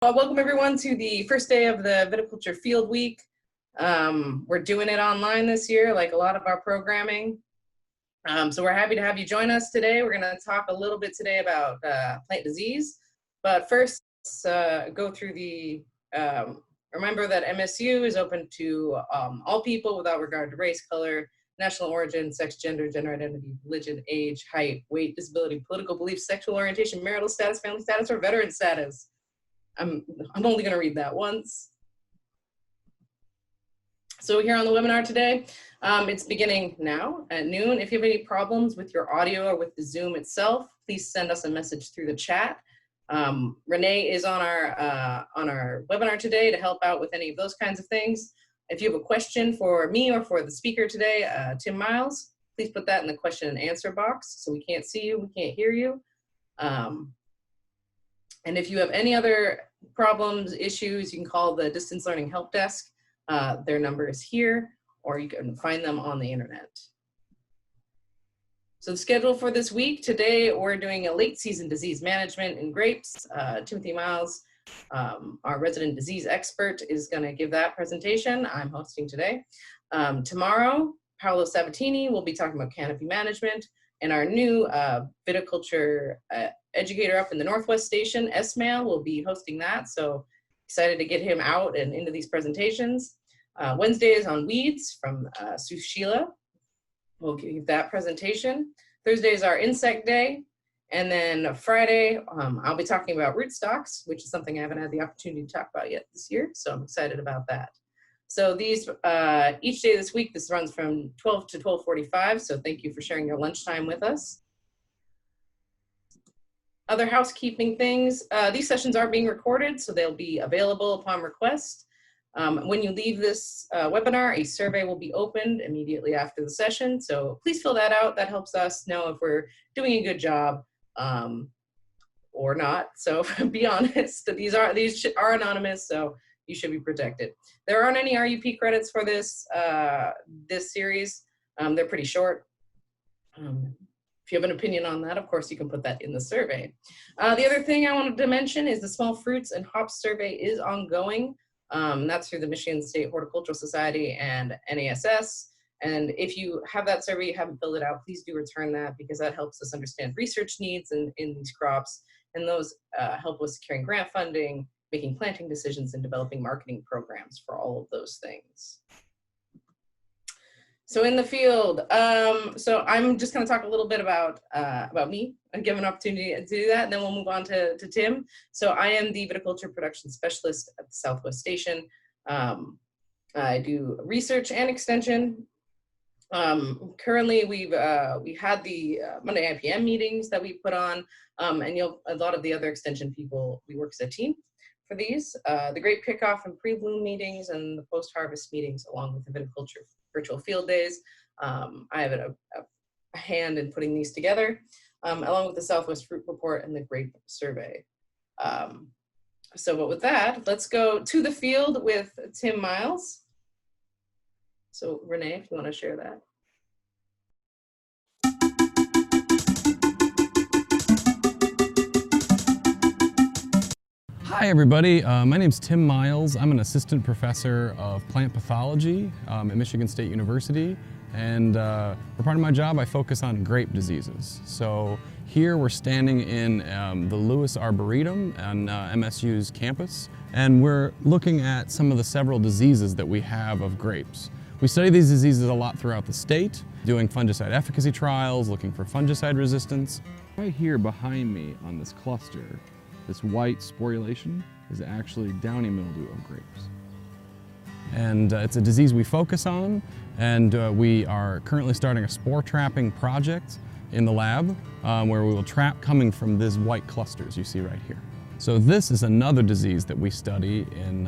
Welcome everyone to the first day of the Viticulture Field Week. We're doing it online this year, like a lot of our programming. So we're happy to have you join us today. We're going to talk a little bit today about plant disease. But first, let's go through the, remember that MSU is open to all people without regard to race, color, national origin, sex, gender, gender identity, religion, age, height, weight, disability, political beliefs, sexual orientation, marital status, family status, or veteran status. I'm only going to read that once. So here on the webinar today, it's beginning now at noon. If you have any problems with your audio or with the Zoom itself, please send us a message through the chat. Renee is on our webinar today to help out with any of those kinds of things. If you have a question for me or for the speaker today, Tim Miles, please put that in the question and answer box. So we can't see you, we can't hear you. And if you have any other problems, issues, you can call the Distance Learning Help Desk. Their number is here, or you can find them on the internet. So the schedule for this week, today we're doing a late season disease management in grapes. Timothy Miles, our resident disease expert, is going to give that presentation. I'm hosting today. Tomorrow, Paolo Sabatini will be talking about canopy management, and our new viticulture educator up in the Northwest Station, Esmail, will be hosting that. So excited to get him out and into these presentations. Wednesday is on weeds from Sushila. We'll give that presentation. Thursday is our insect day. And then Friday, I'll be talking about rootstocks, which is something I haven't had the opportunity to talk about yet this year. So I'm excited about that. So these, each day this week, this runs from 12 to 12:45. So thank you for sharing your lunchtime with us. Other housekeeping things, these sessions are being recorded, so they'll be available upon request. When you leave this webinar, a survey will be opened immediately after the session. So please fill that out. That helps us know if we're doing a good job or not. So be honest, these are anonymous, so you should be protected. There aren't any RUP credits for this, this series. They're pretty short. If you have an opinion on that, of course, you can put that in the survey. The other thing I wanted to mention is the Small Fruits and Hops Survey is ongoing. That's through the Michigan State Horticultural Society and NASS. And if you have that survey, you haven't filled it out, please do return that, because that helps us understand research needs in these crops. And those help with securing grant funding, making planting decisions, and developing marketing programs for all of those things. So in the field, so I'm just going to talk a little bit about me and give an opportunity to do that, and then we'll move on to Tim. So I am the viticulture production specialist at the Southwest Station. I do research and extension. Currently, we had the Monday IPM meetings that we put on, and a lot of the other extension people, we work as a team for these. The grape kickoff and pre-bloom meetings and the post-harvest meetings, along with the viticulture virtual field days. I have a hand in putting these together, along with the Southwest Fruit Report and the Grape Survey. But with that, let's go to the field with Tim Miles. So Renee, if you want to share that. Hi everybody, my name's Tim Miles. I'm an assistant professor of plant pathology at Michigan State University, and for part of my job I focus on grape diseases. So here we're standing in the Lewis Arboretum on MSU's campus, and we're looking at some of the several diseases that we have of grapes. We study these diseases a lot throughout the state, doing fungicide efficacy trials, looking for fungicide resistance. Right here behind me on this cluster, this white sporulation is actually downy mildew of grapes. And it's a disease we focus on, and we are currently starting a spore trapping project in the lab where we will trap coming from these white clusters you see right here. So this is another disease that we study in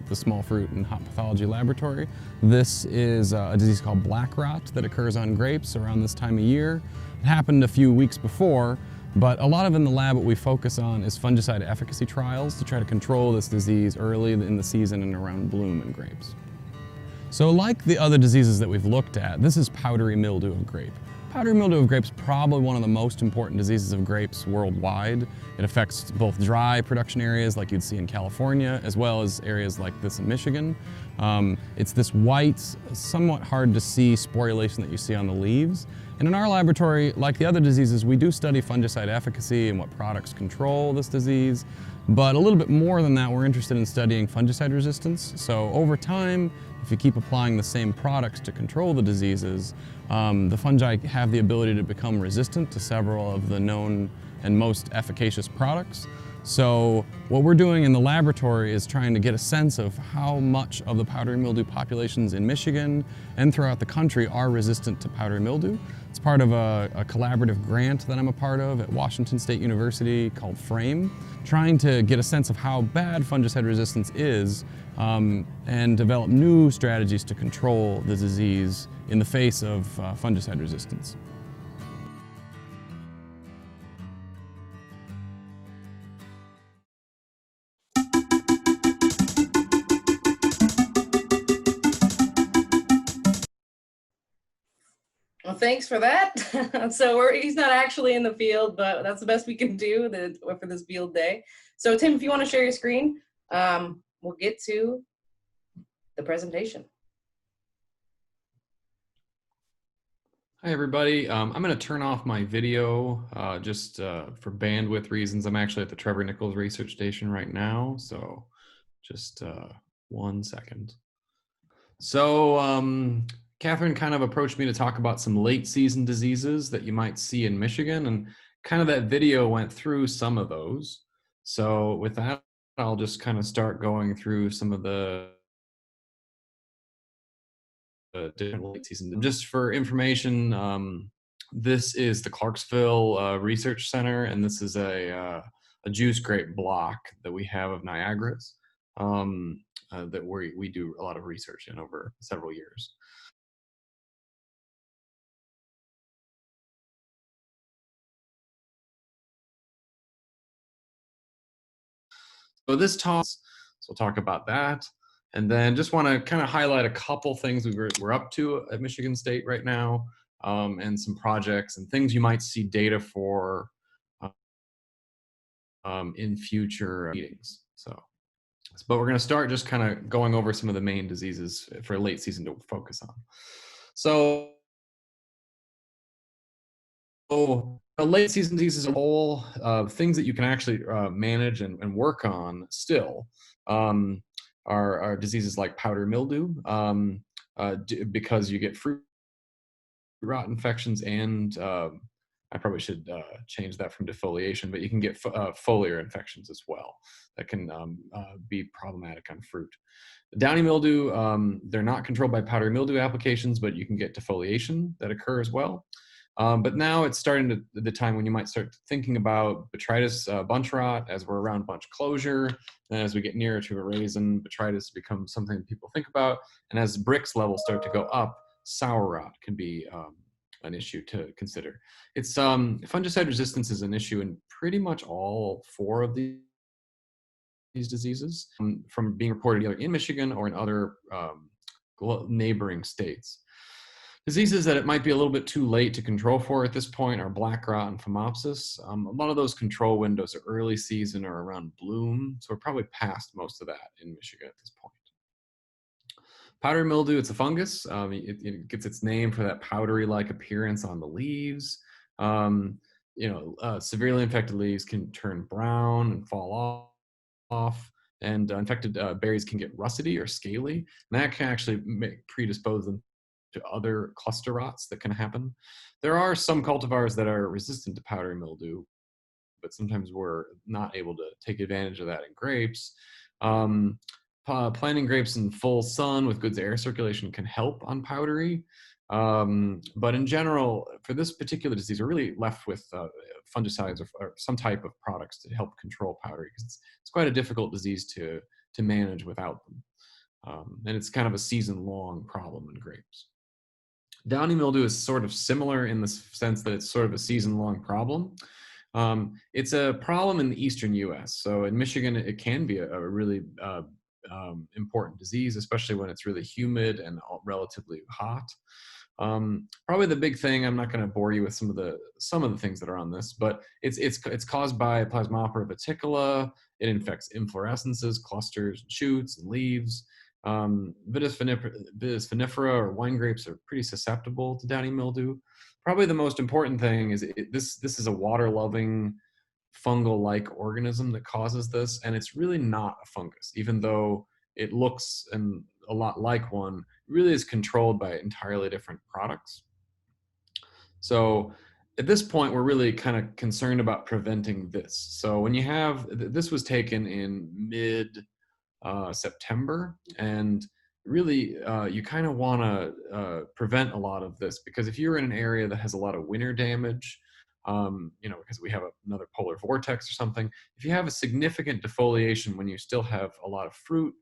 the Small Fruit and Hop Pathology Laboratory. This is a disease called black rot that occurs on grapes around this time of year. It happened a few weeks before, but a lot of in the lab what we focus on is fungicide efficacy trials to try to control this disease early in the season and around bloom in grapes. So like the other diseases that we've looked at, this is powdery mildew of grape. Powdery mildew of grapes is probably one of the most important diseases of grapes worldwide. It affects both dry production areas like you'd see in California, as well as areas like this in Michigan. It's this white, somewhat hard to see sporulation that you see on the leaves. And in our laboratory, like the other diseases, we do study fungicide efficacy and what products control this disease. But a little bit more than that, we're interested in studying fungicide resistance. So over time, if you keep applying the same products to control the diseases, the fungi have the ability to become resistant to several of the known and most efficacious products. So what we're doing in the laboratory is trying to get a sense of how much of the powdery mildew populations in Michigan and throughout the country are resistant to powdery mildew. It's part of a collaborative grant that I'm a part of at Washington State University called FRAME, trying to get a sense of how bad fungicide resistance is and develop new strategies to control the disease in the face of fungicide resistance. Well, thanks for that. So he's not actually in the field, but that's the best we can do for this field day. So Tim, if you want to share your screen, we'll get to the presentation. Hi everybody, I'm going to turn off my video just for bandwidth reasons. I'm actually at the Trevor Nichols Research Station right now, so just 1 second. So Catherine kind of approached me to talk about some late season diseases that you might see in Michigan, and kind of that video went through some of those. So with that, I'll just kind of start going through some of the different late season. Just for information, this is the Clarksville Research Center, and this is a juice grape block that we have of Niagara's that we do a lot of research in over several years. So this talk, so we'll talk about that. And then just want to kind of highlight a couple things we're up to at Michigan State right now, and some projects and things you might see data for in future meetings. But we're going to start just kind of going over some of the main diseases for late season to focus on. So late season diseases as a whole, things that you can actually manage and work on still are diseases like powdery mildew, because you get fruit rot infections, and I probably should change that from defoliation, but you can get foliar infections as well that can be problematic on fruit. Downy mildew, they're not controlled by powdery mildew applications, but you can get defoliation that occur as well. But now it's starting to the time when you might start thinking about botrytis bunch rot as we're around bunch closure. And as we get nearer to a raisin, botrytis becomes something people think about. And as Brix levels start to go up, sour rot can be an issue to consider. It's fungicide resistance is an issue in pretty much all 4 of these diseases, from being reported either in Michigan or in other neighboring states. Diseases that it might be a little bit too late to control for at this point are black rot and phomopsis. A lot of those control windows are early season or around bloom, so we're probably past most of that in Michigan at this point. Powdery mildew, it's a fungus. It gets its name for that powdery-like appearance on the leaves. Severely infected leaves can turn brown and fall off, and infected berries can get russety or scaly, and that can actually predispose them to other cluster rots that can happen. There are some cultivars that are resistant to powdery mildew, but sometimes we're not able to take advantage of that in grapes. Planting grapes in full sun with good air circulation can help on powdery. But in general, for this particular disease, we're really left with fungicides or some type of products to help control powdery, because it's quite a difficult disease to manage without them. And it's kind of a season-long problem in grapes. Downy mildew is sort of similar in the sense that it's sort of a season-long problem. It's a problem in the eastern US. So in Michigan, it can be a really important disease, especially when it's really humid and relatively hot. Probably the big thing, I'm not going to bore you with some of the things that are on this, but it's caused by Plasmopara viticula. It infects inflorescences, clusters, shoots, and leaves. Vitis vinifera or wine grapes are pretty susceptible to downy mildew. Probably the most important thing is this is a water-loving fungal-like organism that causes this, and it's really not a fungus, even though it looks and a lot like one. It really is controlled by entirely different products. So at this point, we're really kind of concerned about preventing this. So when you have, this was taken in mid September, and really you kind of want to prevent a lot of this, because if you're in an area that has a lot of winter damage, because we have another polar vortex or something, if you have a significant defoliation when you still have a lot of fruit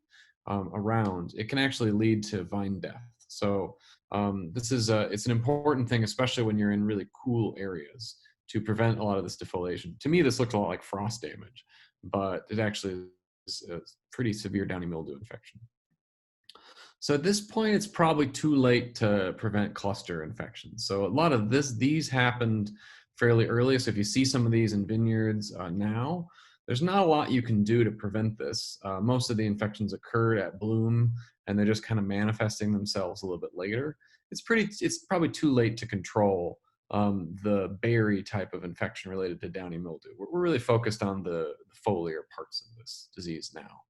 around, it can actually lead to vine death. So it's an important thing, especially when you're in really cool areas, to prevent a lot of this defoliation. To me, this looks a lot like frost damage, but it actually is a pretty severe downy mildew infection. So at this point, it's probably too late to prevent cluster infections. So a lot of these happened fairly early. So if you see some of these in vineyards now, there's not a lot you can do to prevent this. Most of the infections occurred at bloom, and they're just kind of manifesting themselves a little bit later. It's probably too late to control the berry type of infection related to downy mildew. We're really focused on the foliar parts of this disease now.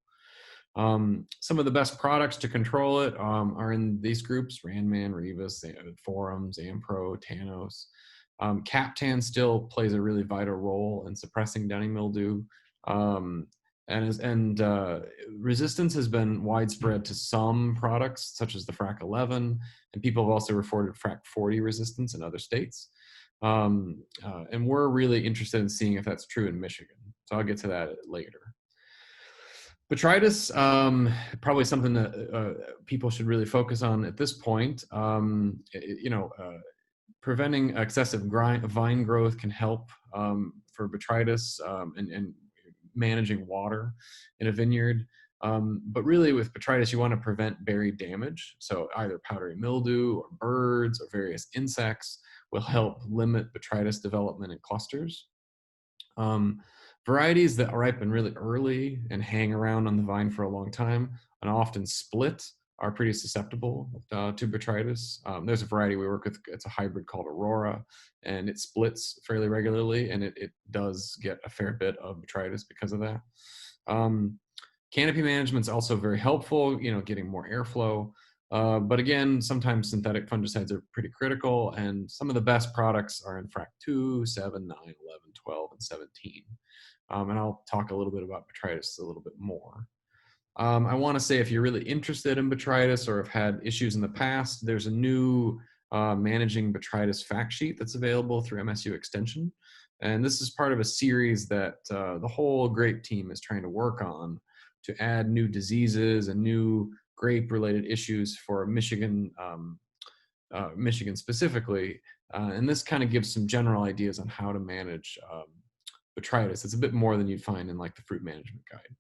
Some of the best products to control it are in these groups: Randman, Revus, Forum, Zampro, Tanos. Captan still plays a really vital role in suppressing downy mildew. Resistance has been widespread to some products, such as the FRAC 11, and people have also reported FRAC 40 resistance in other states. And we're really interested in seeing if that's true in Michigan. So I'll get to that later. Botrytis, probably something that people should really focus on at this point. Preventing excessive vine growth can help for botrytis, and managing water in a vineyard. But really with botrytis, you want to prevent berry damage. So either powdery mildew or birds or various insects will help limit botrytis development in clusters. Varieties that ripen really early and hang around on the vine for a long time and often split are pretty susceptible to botrytis. There's a variety we work with, it's a hybrid called Aurora, and it splits fairly regularly, and it does get a fair bit of botrytis because of that. Canopy management is also very helpful, getting more airflow. But again, sometimes synthetic fungicides are pretty critical, and some of the best products are in FRAC 2, 7, 9, 11, 12, and 17. And I'll talk a little bit about botrytis a little bit more. I want to say, if you're really interested in botrytis or have had issues in the past, there's a new managing botrytis fact sheet that's available through MSU Extension. And this is part of a series that the whole grape team is trying to work on to add new diseases and new grape-related issues for Michigan, Michigan specifically. And this kind of gives some general ideas on how to manage botrytis. It's a bit more than you'd find in like the fruit management guide.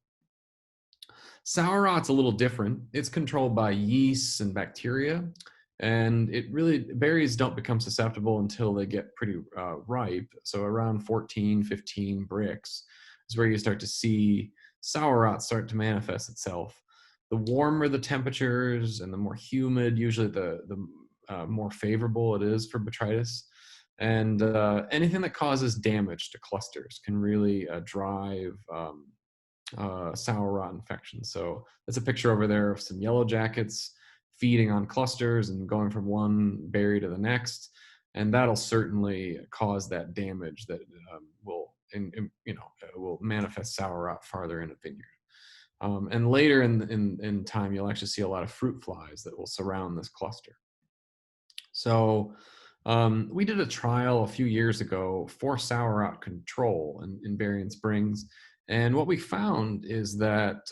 Sour rot's a little different. It's controlled by yeasts and bacteria, and berries don't become susceptible until they get pretty ripe. So around 14, 15 bricks is where you start to see sour rot start to manifest itself. The warmer the temperatures and the more humid, usually the more favorable it is for botrytis. And anything that causes damage to clusters can really drive sour rot infection. So that's a picture over there of some yellow jackets feeding on clusters and going from one berry to the next, and that'll certainly cause that damage that will manifest sour rot farther in a vineyard. And later in time, you'll actually see a lot of fruit flies that will surround this cluster. So we did a trial a few years ago for sour rot control in Berrien Springs. And what we found is that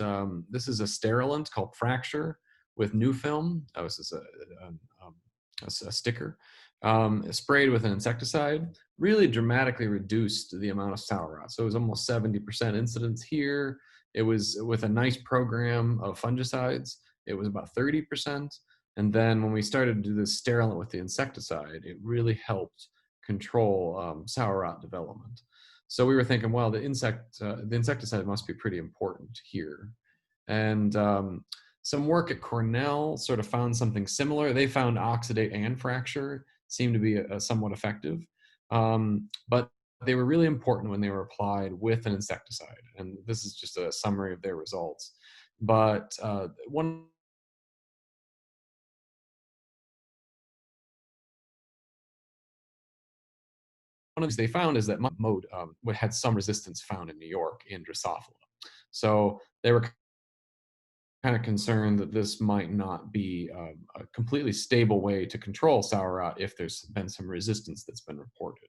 this is a sterilant called Fracture with new film. This is a sticker sprayed with an insecticide, really dramatically reduced the amount of sour rot. So it was almost 70% incidence here. It was with a nice program of fungicides. It was about 30%. And then when we started to do this sterilant with the insecticide, it really helped control sour rot development. So we were thinking, well, the insecticide must be pretty important here. And some work at Cornell sort of found something similar. They found oxidate and fracture seemed to be somewhat effective, but they were really important when they were applied with an insecticide. And this is just a summary of their results. But one of the things they found is that mode had some resistance found in New York in Drosophila. So they were kind of concerned that this might not be a completely stable way to control sour rot if there's been some resistance that's been reported.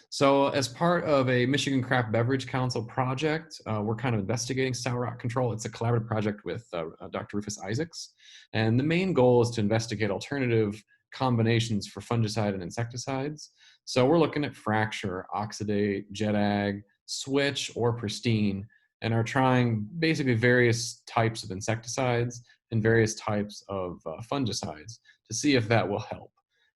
So as part of a Michigan Craft Beverage Council project, we're kind of investigating sour rot control. It's a collaborative project with Dr. Rufus Isaacs. And the main goal is to investigate alternative combinations for fungicide and insecticides. So we're looking at fracture, oxidate, JetAg, switch, or pristine, and are trying basically various types of insecticides and various types of fungicides to see if that will help.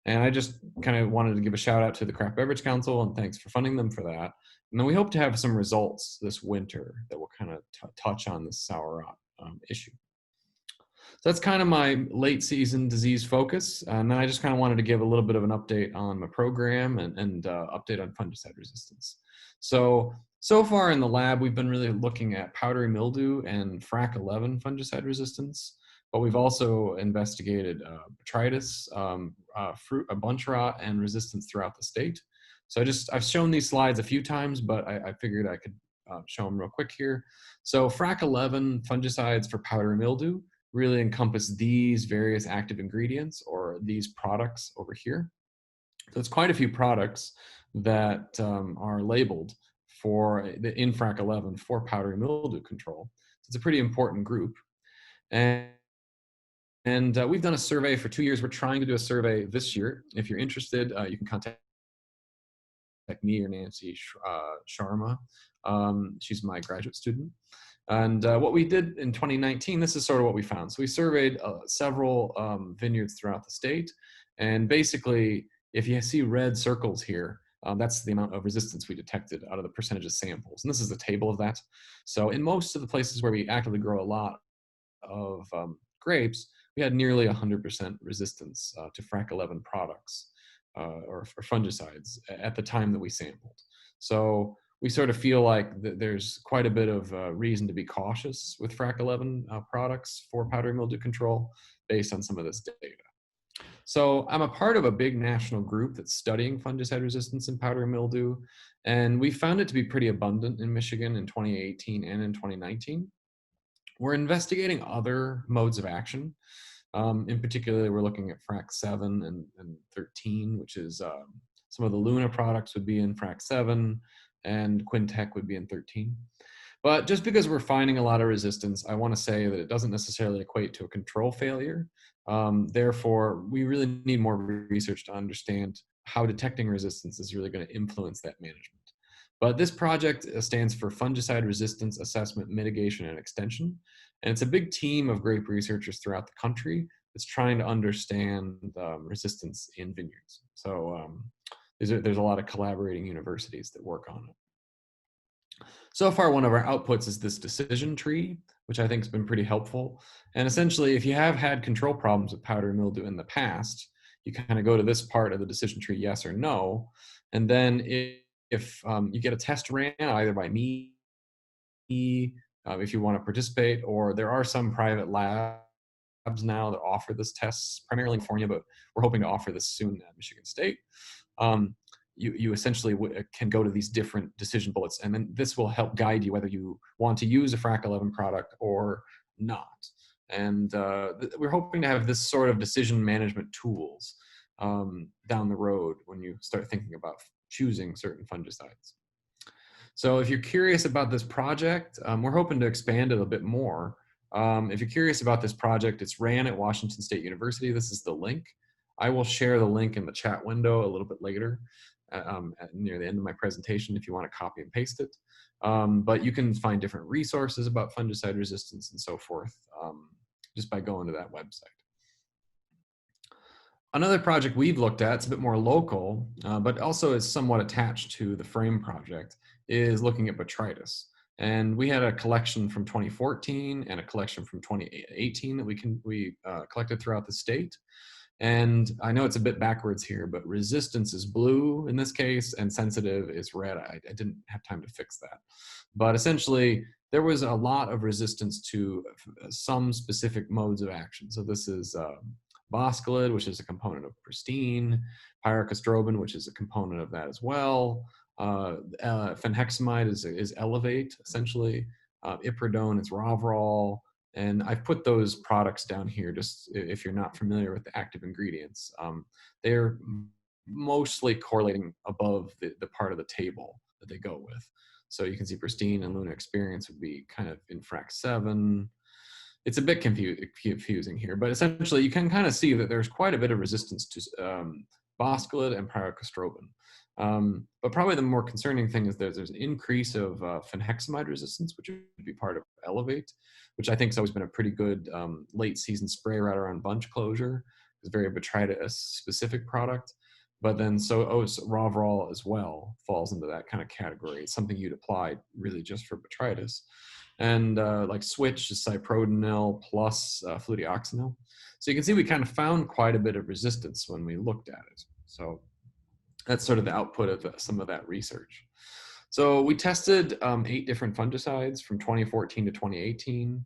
And I just kind of wanted to give a shout out to the Craft Beverage Council and thanks for funding them for that. And then we hope to have some results this winter that will kind of touch on this sour rot issue. So that's kind of my late season disease focus. And then I just kind of wanted to give a little bit of an update on my program and update on fungicide resistance. So far in the lab, we've been really looking at powdery mildew and FRAC 11 fungicide resistance, but we've also investigated botrytis, fruit, bunch rot, and resistance throughout the state. So I've shown these slides a few times, but I figured I could show them real quick here. So FRAC 11 fungicides for powdery mildew really encompass these various active ingredients or these products over here. So it's quite a few products that are labeled for the FRAC 11 for powdery mildew control. So it's a pretty important group. And we've done a survey for 2 years. We're trying to do a survey this year. If you're interested, you can contact me or Nancy Sharma. She's my graduate student. And what we did in 2019, this is sort of what we found. So we surveyed several vineyards throughout the state. And basically, if you see red circles here, that's the amount of resistance we detected out of the percentage of samples. And this is a table of that. So in most of the places where we actively grow a lot of grapes, we had nearly 100% resistance to FRAC 11 products or fungicides at the time that we sampled. So we sort of feel like there's quite a bit of reason to be cautious with FRAC 11 products for powdery mildew control based on some of this data. So I'm a part of a big national group that's studying fungicide resistance in powdery mildew, and we found it to be pretty abundant in Michigan in 2018 and in 2019. We're investigating other modes of action. In particular, we're looking at FRAC 7 and 13, which is some of the Luna products would be in FRAC 7, and Quintec would be in 13. But just because we're finding a lot of resistance, I want to say that it doesn't necessarily equate to a control failure. Therefore, we really need more research to understand how detecting resistance is really going to influence that management. But this project stands for Fungicide Resistance Assessment, Mitigation, and Extension. And it's a big team of grape researchers throughout the country that's trying to understand resistance in vineyards. So there's a lot of collaborating universities that work on it. So far, one of our outputs is this decision tree, which I think has been pretty helpful. And essentially, if you have had control problems with powdery mildew in the past, you kind of go to this part of the decision tree, yes or no. And then if you get a test ran either by me, if you want to participate, or there are some private labs now that offer this test, primarily in California, but we're hoping to offer this soon at Michigan State. You essentially can go to these different decision bullets, and then this will help guide you whether you want to use a FRAC 11 product or not. And we're hoping to have this sort of decision management tools down the road when you start thinking about choosing certain fungicides. So if you're curious about this project, we're hoping to expand it a bit more. If you're curious about this project, it's ran at Washington State University. This is the link. I will share the link in the chat window a little bit later near the end of my presentation if you want to copy and paste it. But you can find different resources about fungicide resistance and so forth just by going to that website. Another project we've looked at, it's a bit more local, but also is somewhat attached to the frame project, is looking at botrytis. And we had a collection from 2014 and a collection from 2018 that we collected throughout the state. And I know it's a bit backwards here, but resistance is blue in this case and sensitive is red. I didn't have time to fix that. But essentially, there was a lot of resistance to some specific modes of action. So this is boscalid, which is a component of pristine, pyrocastrobin, which is a component of that as well. Phenhexamide is elevate, essentially. Iprodone is Rovrol. And I've put those products down here just if you're not familiar with the active ingredients. They're mostly correlating above the part of the table that they go with. So you can see Pristine and Luna Experience would be kind of in FRAC 7. It's a bit confusing here, but essentially you can kind of see that there's quite a bit of resistance to boscalid and pyrocastrobin. But probably the more concerning thing is there's an increase of phenhexamide resistance, which would be part of Elevate, which I think has always been a pretty good late season spray right around bunch closure. It's very botrytis specific product. But then so Rovrol as well falls into that kind of category. It's something you'd apply really just for botrytis. And like Switch is cyprodinil plus fludioxonil. So you can see we kind of found quite a bit of resistance when we looked at it. So that's sort of the output of some of that research. So we tested 8 different fungicides from 2014 to 2018.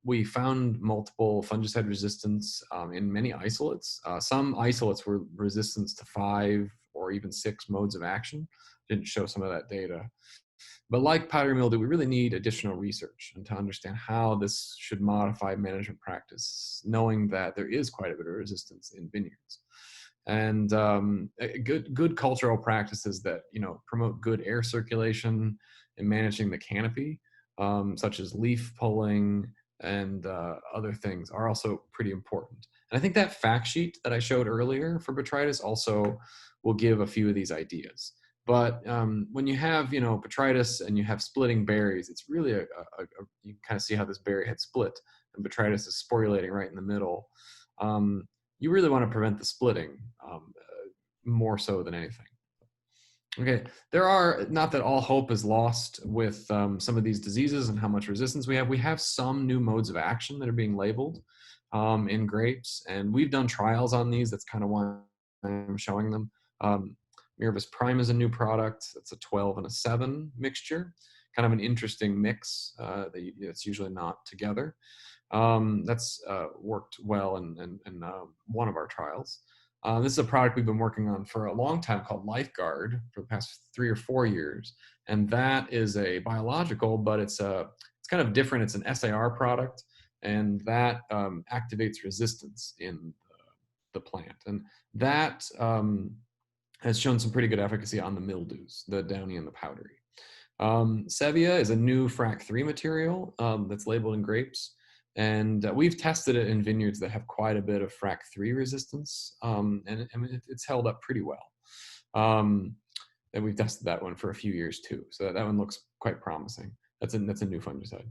We found multiple fungicide resistance in many isolates. Some isolates were resistant to 5 or even 6 modes of action. Didn't show some of that data. But like powdery mildew, we really need additional research and to understand how this should modify management practice, knowing that there is quite a bit of resistance in vineyards. And good cultural practices that promote good air circulation and managing the canopy, such as leaf pulling and other things, are also pretty important. And I think that fact sheet that I showed earlier for botrytis also will give a few of these ideas. But when you have botrytis and you have splitting berries, it's really you kind of see how this berry had split, and botrytis is sporulating right in the middle. You really want to prevent the splitting more so than anything. Okay, there are, not that all hope is lost with some of these diseases and how much resistance we have. We have some new modes of action that are being labeled in grapes, and we've done trials on these. That's kind of why I'm showing them. Mirabis Prime is a new product. It's a 12 and a 7 mixture, kind of an interesting mix that's usually not together. That's worked well in one of our trials. This is a product we've been working on for a long time called Lifeguard for the past 3 or 4 years. And that is a biological, but it's kind of different. It's an SAR product, and that activates resistance in the plant. And that has shown some pretty good efficacy on the mildews, the downy and the powdery. Sevia is a new FRAC 3 material that's labeled in grapes. And we've tested it in vineyards that have quite a bit of FRAC 3 resistance, and it's held up pretty well. And we've tested that one for a few years too, so that one looks quite promising. That's a new fungicide.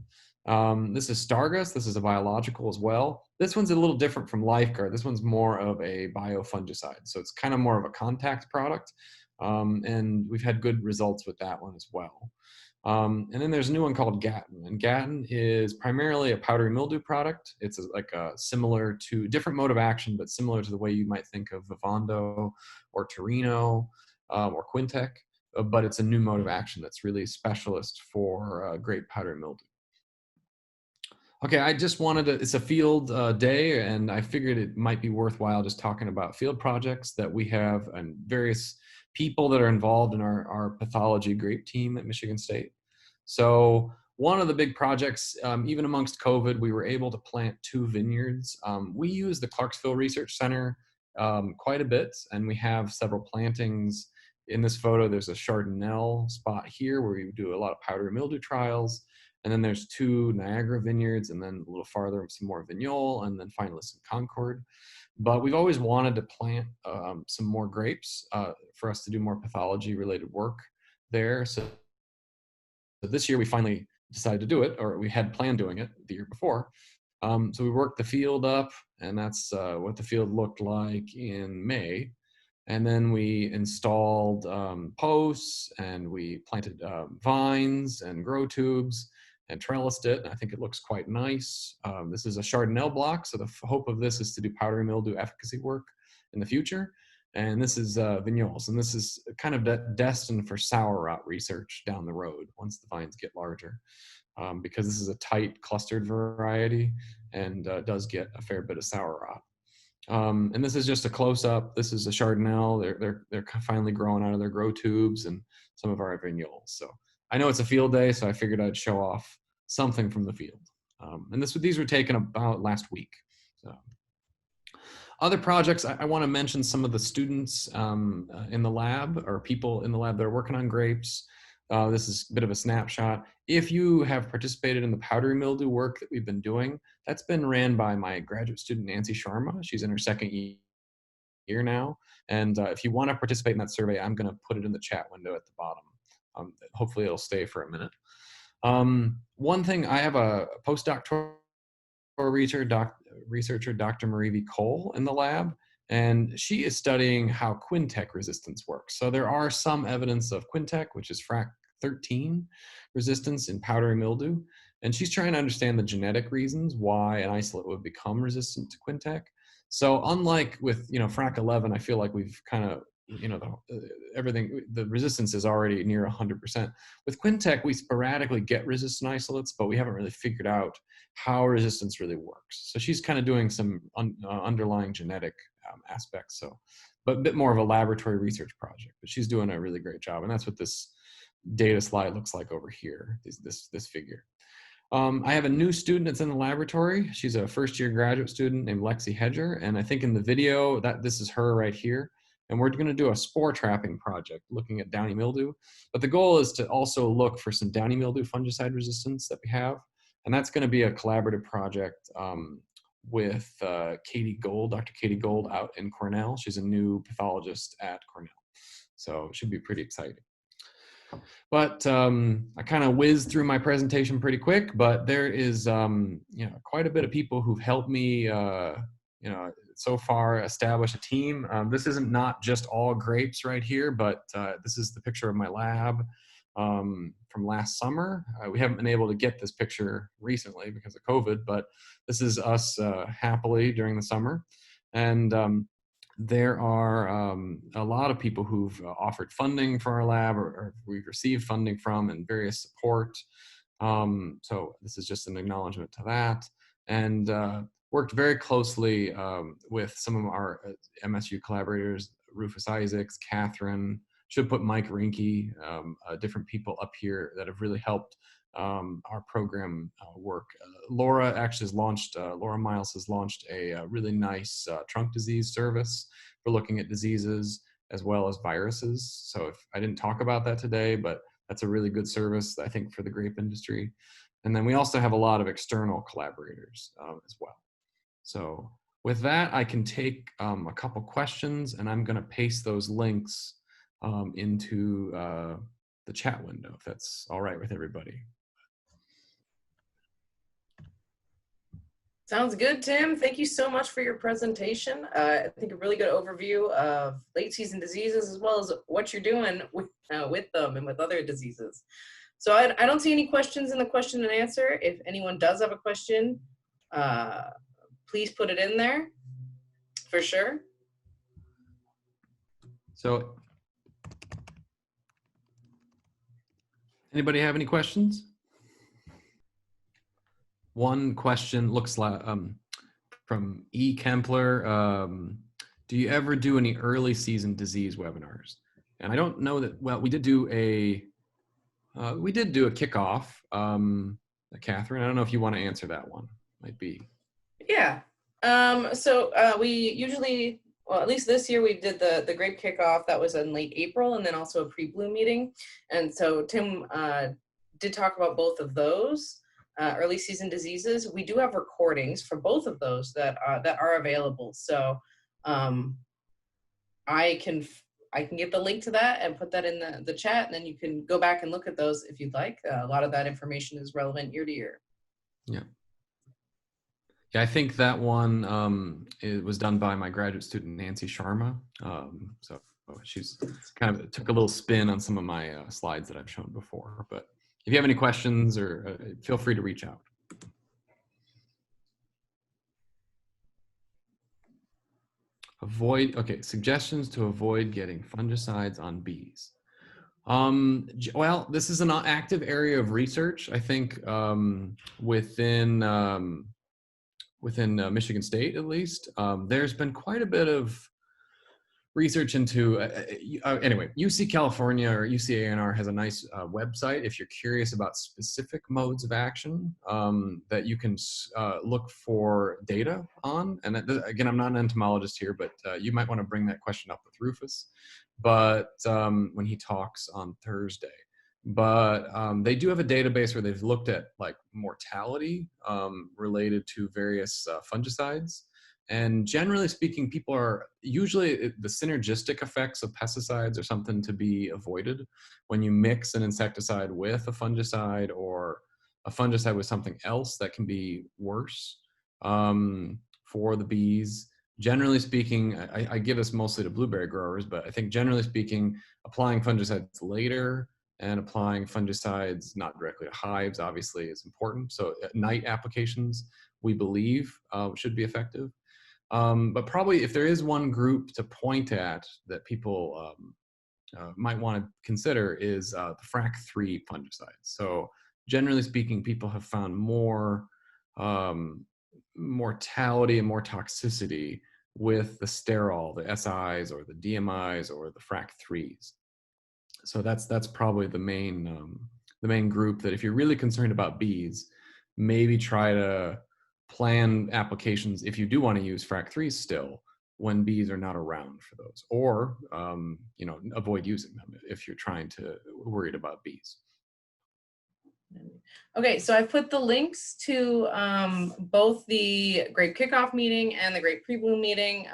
This is Stargus. This is a biological as well. This one's a little different from Lifeguard. This one's more of a biofungicide, so it's kind of more of a contact product, and we've had good results with that one as well. And then there's a new one called Gatton, and Gatton is primarily a powdery mildew product. It's similar to different mode of action, but similar to the way you might think of Vivondo or Torino or Quintec, but it's a new mode of action that's really specialist for grape powdery mildew. Okay, I just wanted to, it's a field day, and I figured it might be worthwhile just talking about field projects that we have and various people that are involved in our pathology grape team at Michigan State. So one of the big projects, even amongst COVID, we were able to plant 2 vineyards. We use the Clarksville Research Center quite a bit, and we have several plantings. In this photo, there's a Chardonnay spot here where we do a lot of powdery mildew trials. And then there's 2 Niagara vineyards, and then a little farther, some more Vignole, and then finally some Concord. But we've always wanted to plant some more grapes for us to do more pathology-related work there. So this year we finally decided to do it, or we had planned doing it the year before. So we worked the field up, and that's what the field looked like in May. And then we installed posts, and we planted vines and grow tubes and trellised it. And I think it looks quite nice. This is a Chardonnay block, so the hope of this is to do powdery mildew efficacy work in the future. And this is vignoles, and this is kind of destined for sour rot research down the road once the vines get larger, because this is a tight clustered variety and does get a fair bit of sour rot. And this is just a close-up. This is a Chardonnay. They're finally growing out of their grow tubes, and some of our vignoles. So I know it's a field day, so I figured I'd show off something from the field. And these were taken about last week. So other projects, I want to mention some of the students in the lab, or people in the lab that are working on grapes. This is a bit of a snapshot. If you have participated in the powdery mildew work that we've been doing, that's been ran by my graduate student, Nancy Sharma. She's in her second year now. And if you want to participate in that survey, I'm going to put it in the chat window at the bottom. Hopefully it'll stay for a minute. One thing, I have a postdoctoral researcher, Dr. Marie V. Cole, in the lab, and she is studying how Quintec resistance works. So there are some evidence of Quintec, which is FRAC 13 resistance in powdery mildew, and she's trying to understand the genetic reasons why an isolate would become resistant to Quintec. So unlike with FRAC 11, I feel like we've kind of the resistance is already near 100%. With Quintec, we sporadically get resistant isolates, but we haven't really figured out how resistance really works. So she's kind of doing some underlying genetic aspects, but a bit more of a laboratory research project. But she's doing a really great job, and that's what this data slide looks like over here. This figure. I have a new student that's in the laboratory. She's a first-year graduate student named Lexi Hedger, and I think in the video this is her right here. And we're going to do a spore trapping project looking at downy mildew. But the goal is to also look for some downy mildew fungicide resistance that we have. And that's going to be a collaborative project with Katie Gold, Dr. Katie Gold out in Cornell. She's a new pathologist at Cornell. So it should be pretty exciting. But I kind of whizzed through my presentation pretty quick, but there is quite a bit of people who've helped me so far establish a team. This isn't not just all grapes right here, but this is the picture of my lab from last summer. We haven't been able to get this picture recently because of COVID, but this is us happily during the summer. And there are a lot of people who've offered funding for our lab, or we've received funding from, and various support. So this is just an acknowledgement to that. And worked very closely with some of our MSU collaborators, Rufus Isaacs, Catherine, should put Mike Rinke, different people up here that have really helped our program work. Laura actually has launched, Laura Miles has launched a really nice trunk disease service for looking at diseases as well as viruses. So if I didn't talk about that today, but that's a really good service, I think, for the grape industry. And then we also have a lot of external collaborators as well. So with that, I can take a couple questions, and I'm going to paste those links into the chat window, if that's all right with everybody. Sounds good, Tim. Thank you so much for your presentation. I think a really good overview of late season diseases, as well as what you're doing with them and with other diseases. So I don't see any questions in the question and answer. If anyone does have a question, please put it in there for sure. So anybody have any questions? One question looks like from E. Kempler. Do you ever do any early season disease webinars? And I don't know that, well, we did do a kickoff. Catherine, I don't know if you want to answer that one. Might be. Yeah. So we usually, well, at least this year we did the grape kickoff. That was in late April, and then also a pre-bloom meeting. And so Tim did talk about both of those early season diseases. We do have recordings for both of those that are available. So I can give the link to that and put that in the chat, and then you can go back and look at those if you'd like. A lot of that information is relevant year to year. Yeah. Yeah, I think that one it was done by my graduate student Nancy Sharma. So she's kind of took a little spin on some of my slides that I've shown before. But if you have any questions, or feel free to reach out. Okay, suggestions to avoid getting fungicides on bees. Well, this is an active area of research. I think within Michigan State, at least, there's been quite a bit of research into, anyway, UC California or UC A&R has a nice website if you're curious about specific modes of action that you can look for data on. And again, I'm not an entomologist here, but you might want to bring that question up with Rufus, but when he talks on Thursday. But they do have a database where they've looked at like mortality related to various fungicides. And generally speaking, people are usually, the synergistic effects of pesticides are something to be avoided. When you mix an insecticide with a fungicide, or a fungicide with something else that can be worse for the bees. Generally speaking, I give this mostly to blueberry growers, but I think generally speaking, applying fungicides later and applying fungicides not directly to hives obviously is important. So at night applications, we believe should be effective. But probably if there is one group to point at that people might want to consider is the FRAC3 fungicides. So generally speaking, people have found more mortality and more toxicity with the sterol, the SIs or the DMIs or the FRAC3s. So that's probably the main group that if you're really concerned about bees, maybe try to plan applications if you do want to use FRAC3s still when bees are not around for those, or avoid using them if you're worried about bees. Okay, so I've put the links to both the grape kickoff meeting and the grape pre-bloom meeting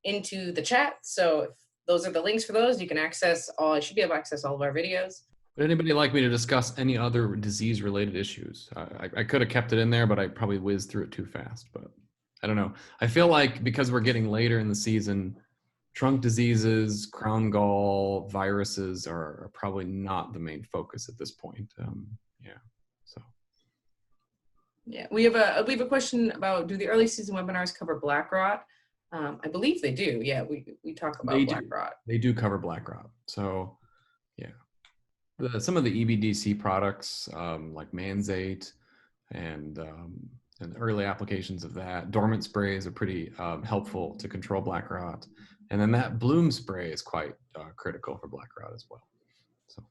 into the chat. So if those are the links for those, you can access all, I should be able to access all of our videos. Would anybody like me to discuss any other disease-related issues? I could have kept it in there, but I probably whizzed through it too fast. But I don't know. I feel like because we're getting later in the season, trunk diseases, crown gall, viruses are probably not the main focus at this point. Yeah. So. Yeah, we have a question about, do the early season webinars cover black rot? I believe they do. Yeah, we talk about black rot. They do cover black rot. So, yeah. Some of the EBDC products like Manzate and early applications of that. Dormant sprays are pretty helpful to control black rot. And then that bloom spray is quite critical for black rot as well. So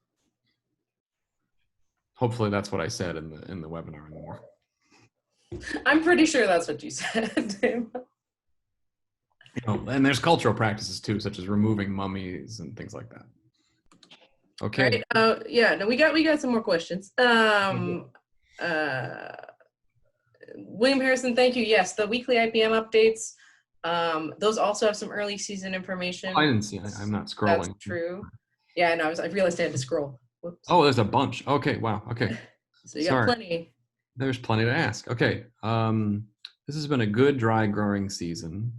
hopefully that's what I said in the webinar and more. I'm pretty sure that's what you said, Tim. And there's cultural practices too, such as removing mummies and things like that. Okay. Right. Yeah. No, we got some more questions. William Harrison, thank you. Yes, the weekly IPM updates. Those also have some early season information. I didn't see it. I'm not scrolling. That's true. Yeah, no, I realized I had to scroll. Whoops. Oh, there's a bunch. Okay. Wow. Okay. So you got plenty. There's plenty to ask. Okay. This has been a good dry growing season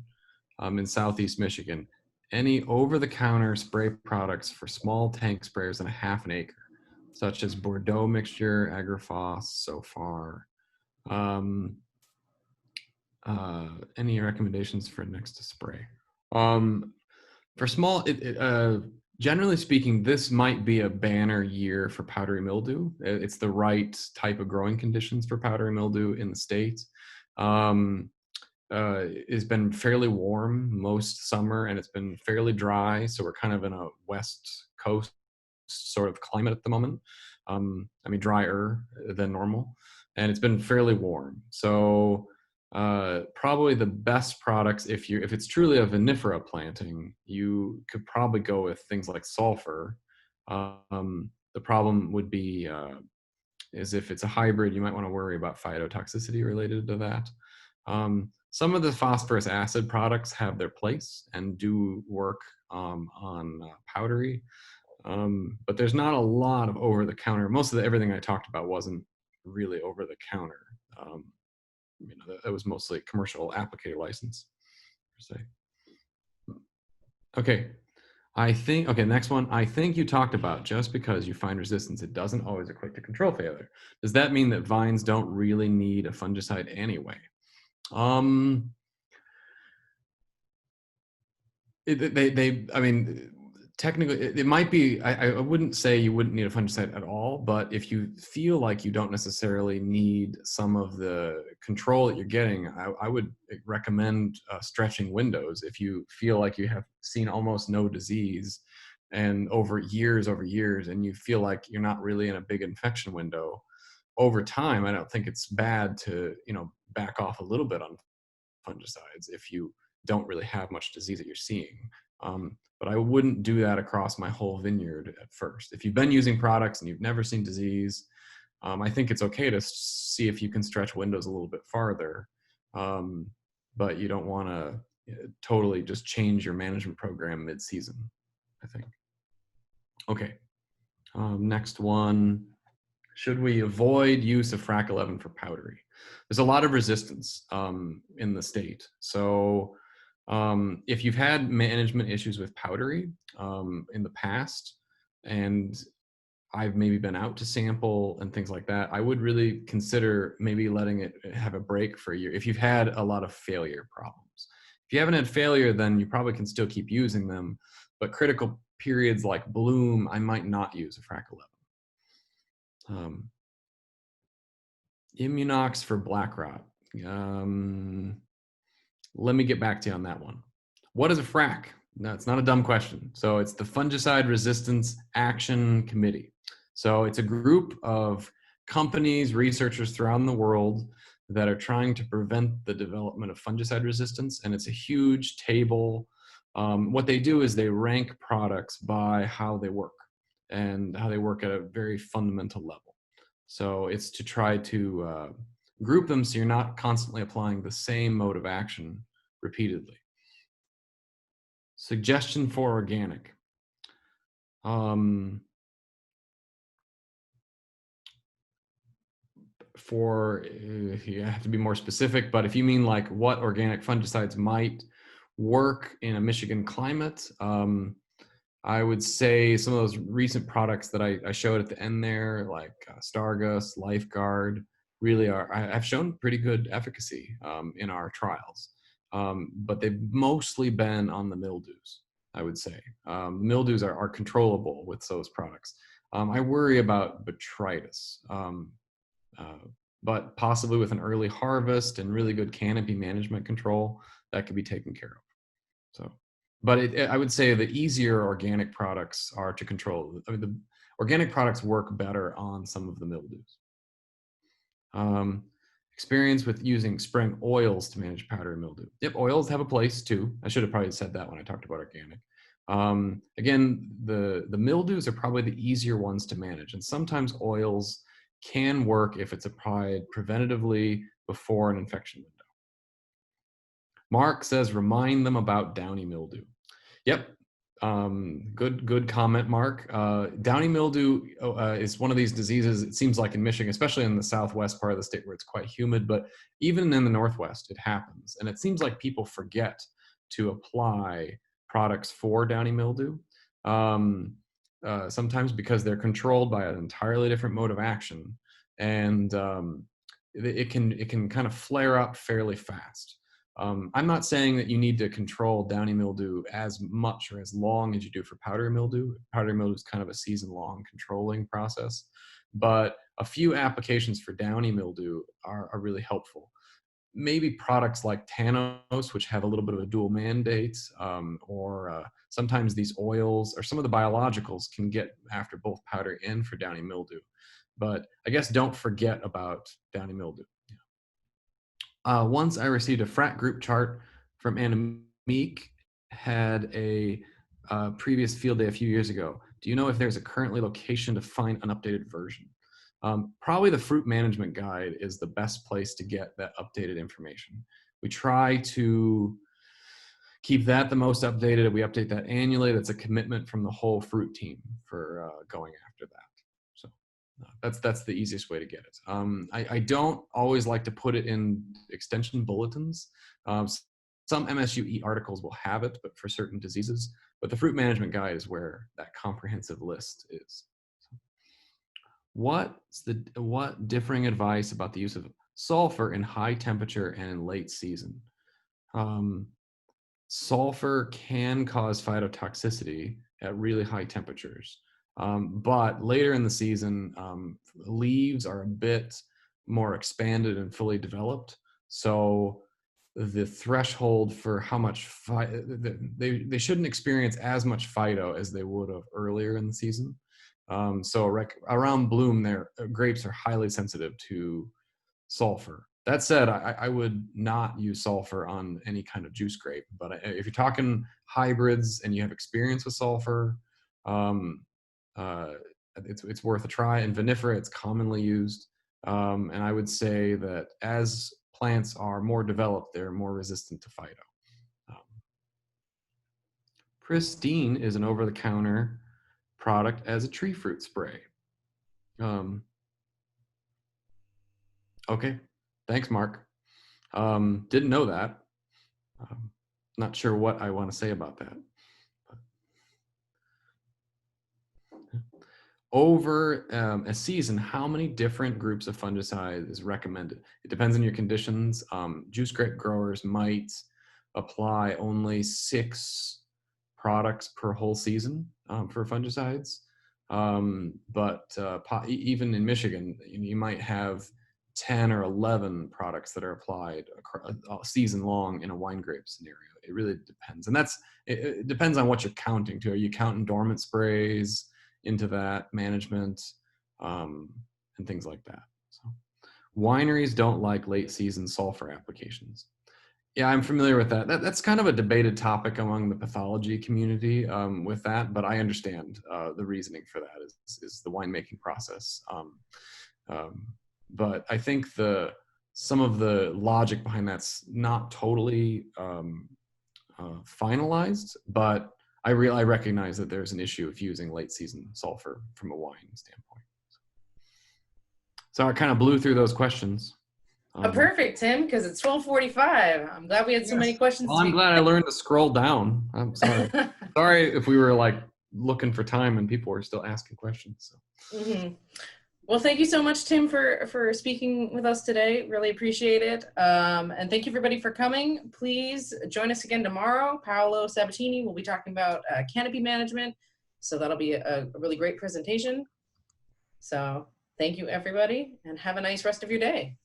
in Southeast Michigan. Any over-the-counter spray products for small tank sprayers in a half an acre, such as Bordeaux mixture, Agrifos so far. Any recommendations for next to spray? For small, generally speaking, this might be a banner year for powdery mildew. It's the right type of growing conditions for powdery mildew in the state. It's been fairly warm most summer, and it's been fairly dry. So we're kind of in a West Coast sort of climate at the moment. I mean, drier than normal, and it's been fairly warm. So probably the best products, if it's truly a vinifera planting, you could probably go with things like sulfur. The problem would be is if it's a hybrid, you might want to worry about phytotoxicity related to that. Some of the phosphorus acid products have their place and do work on powdery, but there's not a lot of over-the-counter. Most of everything I talked about wasn't really over-the-counter. that was mostly commercial applicator license, per se. Okay. Okay, next one. I think you talked about just because you find resistance, it doesn't always equate to control failure. Does that mean that vines don't really need a fungicide anyway? I mean, technically, it might be, I wouldn't say you wouldn't need a fungicide at all, but if you feel like you don't necessarily need some of the control that you're getting, I would recommend stretching windows. If you feel like you have seen almost no disease and over years, and you feel like you're not really in a big infection window, over time, I don't think it's bad to, back off a little bit on fungicides if you don't really have much disease that you're seeing. But I wouldn't do that across my whole vineyard at first. If you've been using products and you've never seen disease, I think it's okay to see if you can stretch windows a little bit farther. But you don't want to totally just change your management program mid-season, I think. Okay, next one. Should we avoid use of FRAC 11 for powdery? There's a lot of resistance in the state. So if you've had management issues with powdery in the past, and I've maybe been out to sample and things like that, I would really consider maybe letting it have a break for a year if you've had a lot of failure problems. If you haven't had failure, then you probably can still keep using them, but critical periods like bloom, I might not use a FRAC 11. Immunox for black rot. Let me get back to you on that one. What is a FRAC? No, it's not a dumb question. So it's the Fungicide Resistance Action Committee. So it's a group of companies, researchers throughout the world that are trying to prevent the development of fungicide resistance. And it's a huge table. What they do is they rank products by how they work and how they work at a very fundamental level. So it's to try to group them so you're not constantly applying the same mode of action repeatedly. Suggestion for organic. You have to be more specific, but if you mean like what organic fungicides might work in a Michigan climate, I would say some of those recent products that I showed at the end there, like Stargus, Lifeguard, really have shown pretty good efficacy in our trials. But they've mostly been on the mildews, I would say. Mildews are controllable with those products. I worry about botrytis, but possibly with an early harvest and really good canopy management control, that could be taken care of. So, but I would say the easier organic products are to control. I mean, the organic products work better on some of the mildews. Experience with using spraying oils to manage powdery mildew. Yep, oils have a place too. I should have probably said that when I talked about organic. Again, the mildews are probably the easier ones to manage, and sometimes oils can work if it's applied preventatively before an infection window. Mark says, remind them about downy mildew. Yep, good comment, Mark. Downy mildew is one of these diseases, it seems like in Michigan, especially in the southwest part of the state where it's quite humid, but even in the northwest, it happens. And it seems like people forget to apply products for downy mildew, sometimes because they're controlled by an entirely different mode of action. And it can kind of flare up fairly fast. I'm not saying that you need to control downy mildew as much or as long as you do for powdery mildew. Powdery mildew is kind of a season-long controlling process, but a few applications for downy mildew are really helpful. Maybe products like Tanos, which have a little bit of a dual mandate, or sometimes these oils or some of the biologicals can get after both powdery and for downy mildew. But I guess don't forget about downy mildew. Once I received a frat group chart from Annemiek, had a previous field day a few years ago. Do you know if there's a currently location to find an updated version? Probably the fruit management guide is the best place to get that updated information. We try to keep that the most updated. We update that annually. That's a commitment from the whole fruit team for going after that. So That's the easiest way to get it. I don't always like to put it in extension bulletins. Some MSUE articles will have it, but for certain diseases. But the fruit management guide is where that comprehensive list is. What differing advice about the use of sulfur in high temperature and in late season? Sulfur can cause phytotoxicity at really high temperatures. But later in the season, leaves are a bit more expanded and fully developed. So the threshold for how much they shouldn't experience as much phyto as they would have earlier in the season. So around bloom, their grapes are highly sensitive to sulfur. That said, I would not use sulfur on any kind of juice grape. But if you're talking hybrids and you have experience with sulfur, it's worth a try. In vinifera, it's commonly used. And I would say that as plants are more developed, they're more resistant to phyto. Pristine is an over-the-counter product as a tree fruit spray. Okay, thanks, Mark. Didn't know that. Not sure what I want to say about that. Over a season, how many different groups of fungicide is recommended? It depends on your conditions. Juice grape growers might apply only 6 products per whole season for fungicides. But even in Michigan, you might have 10 or 11 products that are applied season long in a wine grape scenario. It really depends. And it depends on what you're counting to. Are you counting dormant sprays into that management and things like that? So wineries don't like late season sulfur applications. Yeah, I'm familiar with that. That's kind of a debated topic among the pathology community with that, but I understand the reasoning for that is the winemaking process. But I think some of the logic behind that's not totally finalized, but I recognize that there's an issue of using late season sulfur from a wine standpoint. So I kind of blew through those questions. Perfect, Tim, because it's 12:45. I'm glad we had so many questions. Well, I'm glad I learned to scroll down. I'm sorry. Sorry if we were like looking for time and people were still asking questions. So. Well, thank you so much, Tim, for speaking with us today. Really appreciate it. And thank you, everybody, for coming. Please join us again tomorrow. Paolo Sabatini will be talking about canopy management. So that'll be a really great presentation. So thank you, everybody, and have a nice rest of your day.